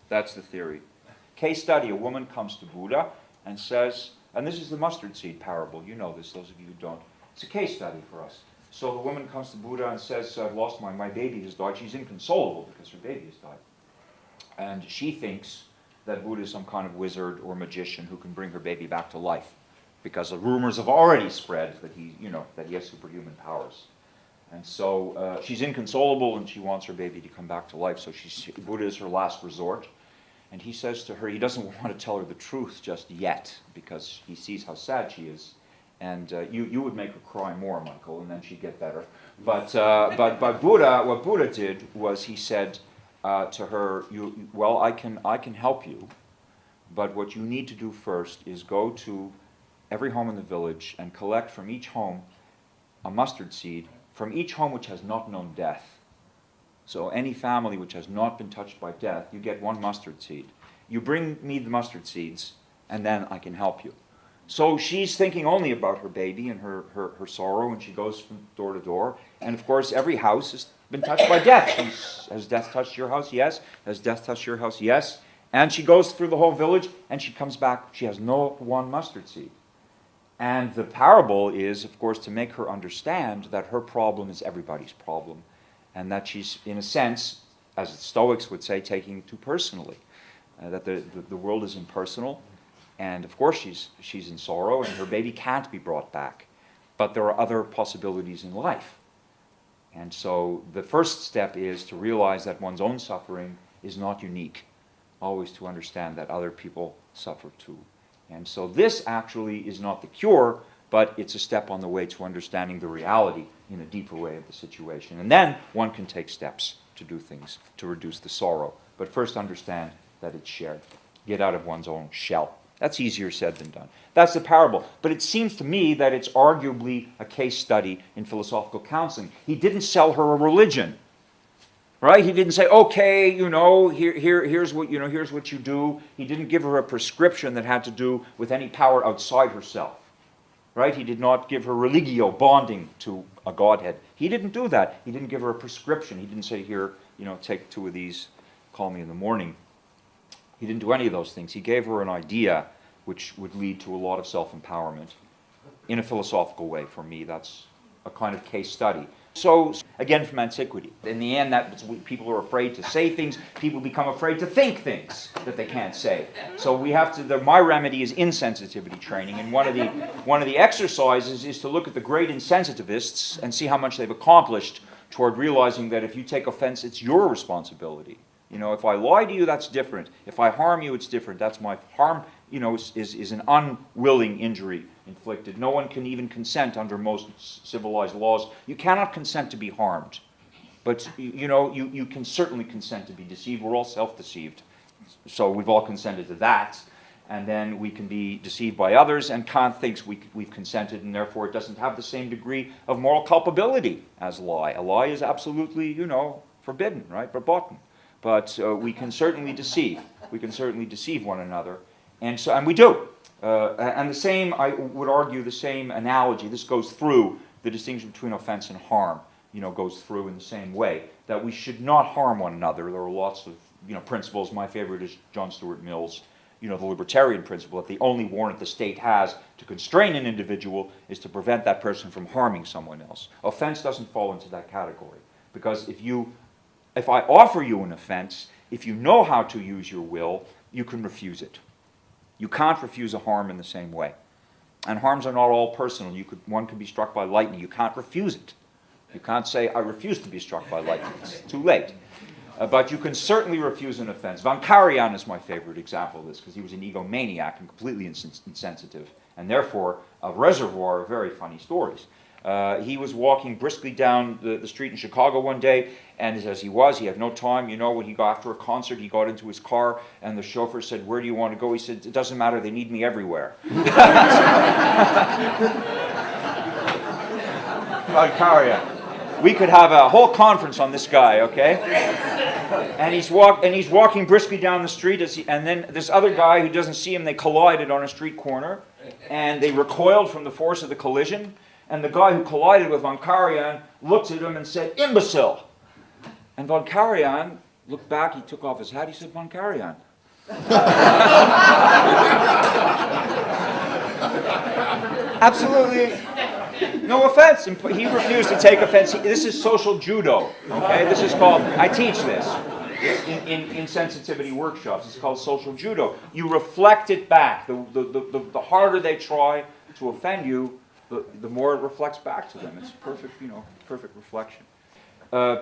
That's the theory. Case study, a woman comes to Buddha and says, and this is the mustard seed parable, you know this, those of you who don't. It's a case study for us. So the woman comes to Buddha and says, I've lost my baby has died. She's inconsolable because her baby has died. And she thinks that Buddha is some kind of wizard or magician who can bring her baby back to life, because the rumors have already spread that he has superhuman powers. And so she's inconsolable and she wants her baby to come back to life. So Buddha is her last resort. And he says to her, he doesn't want to tell her the truth just yet, because he sees how sad she is. And you would make her cry more, Michael, and then she'd get better. But Buddha, what Buddha did was he said to her, well, I can help you, but what you need to do first is go to every home in the village and collect from each home a mustard seed, from each home which has not known death. So any family which has not been touched by death, you get one mustard seed. You bring me the mustard seeds, and then I can help you. So she's thinking only about her baby and her sorrow, and she goes from door to door. And of course, every house has been touched by death. Has death touched your house? Yes. Has death touched your house? Yes. And she goes through the whole village, and she comes back. She has no one mustard seed. And the parable is, of course, to make her understand that her problem is everybody's problem, and that she's, in a sense, as the Stoics would say, taking it too personally. That the world is impersonal, and of course she's in sorrow, and her baby can't be brought back. But there are other possibilities in life. And so the first step is to realize that one's own suffering is not unique. Always to understand that other people suffer too. And so this actually is not the cure, but it's a step on the way to understanding the reality in a deeper way of the situation. And then one can take steps to do things to reduce the sorrow. But first understand that it's shared. Get out of one's own shell. That's easier said than done. That's the parable. But it seems to me that it's arguably a case study in philosophical counseling. He didn't sell her a religion. Right? He didn't say, okay, here's what you do. He didn't give her a prescription that had to do with any power outside herself. Right? He did not give her religio, bonding to a godhead. He didn't do that. He didn't give her a prescription. He didn't say, here, take 2 of these, call me in the morning. He didn't do any of those things. He gave her an idea which would lead to a lot of self-empowerment in a philosophical way. For me, that's a kind of case study. So, again, from antiquity. In the end, people are afraid to say things. People become afraid to think things that they can't say. So we have to. My remedy is insensitivity training, and one of the exercises is to look at the great insensitivists and see how much they've accomplished toward realizing that if you take offense, it's your responsibility. If I lie to you, that's different. If I harm you, it's different. That's my harm. Is an unwilling injury inflicted. No one can even consent under most civilized laws. You cannot consent to be harmed. But, you can certainly consent to be deceived. We're all self-deceived. So we've all consented to that. And then we can be deceived by others, and Kant thinks we've consented, and therefore it doesn't have the same degree of moral culpability as a lie. A lie is absolutely, forbidden, right? Verboten. But we can certainly deceive. We can certainly deceive one another. And we do. And the same, I would argue, the same analogy, this goes through the distinction between offense and harm, goes through in the same way, that we should not harm one another. There are lots of, principles. My favorite is John Stuart Mill's, the libertarian principle, that the only warrant the state has to constrain an individual is to prevent that person from harming someone else. Offense doesn't fall into that category. Because if I offer you an offense, if you know how to use your will, you can refuse it. You can't refuse a harm in the same way. And harms are not all personal. One could be struck by lightning. You can't refuse it. You can't say, I refuse to be struck by lightning. It's too late. But you can certainly refuse an offense. Von Karajan is my favorite example of this, because he was an egomaniac and completely insensitive, and therefore a reservoir of very funny stories. He was walking briskly down the street in Chicago one day, and as he had no time. When he got after a concert, he got into his car, and the chauffeur said, where do you want to go? He said, it doesn't matter, they need me everywhere. We could have a whole conference on this guy, okay? And he's walking briskly down the street, and then this other guy who doesn't see him, they collided on a street corner, and they recoiled from the force of the collision. And the guy who collided with Von Karajan looked at him and said, imbecile. And Von Karajan Looked back, he took off his hat, he said, "Von Karajan." Absolutely no offense. He refused to take offense. This is social judo, okay? This is called, I teach this in sensitivity workshops. It's called social judo. You reflect it back. The harder they try to offend you, the more it reflects back to them. It's perfect, perfect reflection.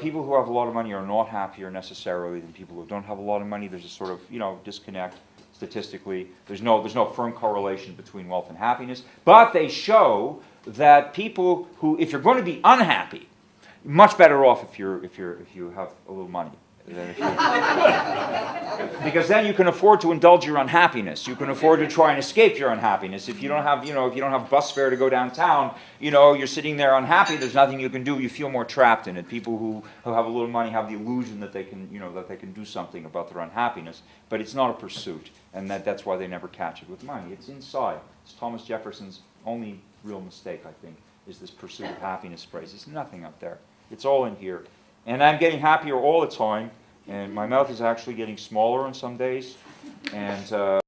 People who have a lot of money are not happier necessarily than people who don't have a lot of money. There's a sort of, disconnect statistically. There's no firm correlation between wealth and happiness, but they show that people who, if you're going to be unhappy, much better off if you have a little money. Because then you can afford to indulge your unhappiness. You can afford to try and escape your unhappiness. If you don't have bus fare to go downtown, you're sitting there unhappy. There's nothing you can do. You feel more trapped in it. People who have a little money have the illusion that they can, that they can do something about their unhappiness. But it's not a pursuit, and that's why they never catch it with money. It's inside. It's Thomas Jefferson's only real mistake, I think, is this pursuit of happiness phrase. There's nothing up there. It's all in here. And I'm getting happier all the time, and my mouth is actually getting smaller on some days, and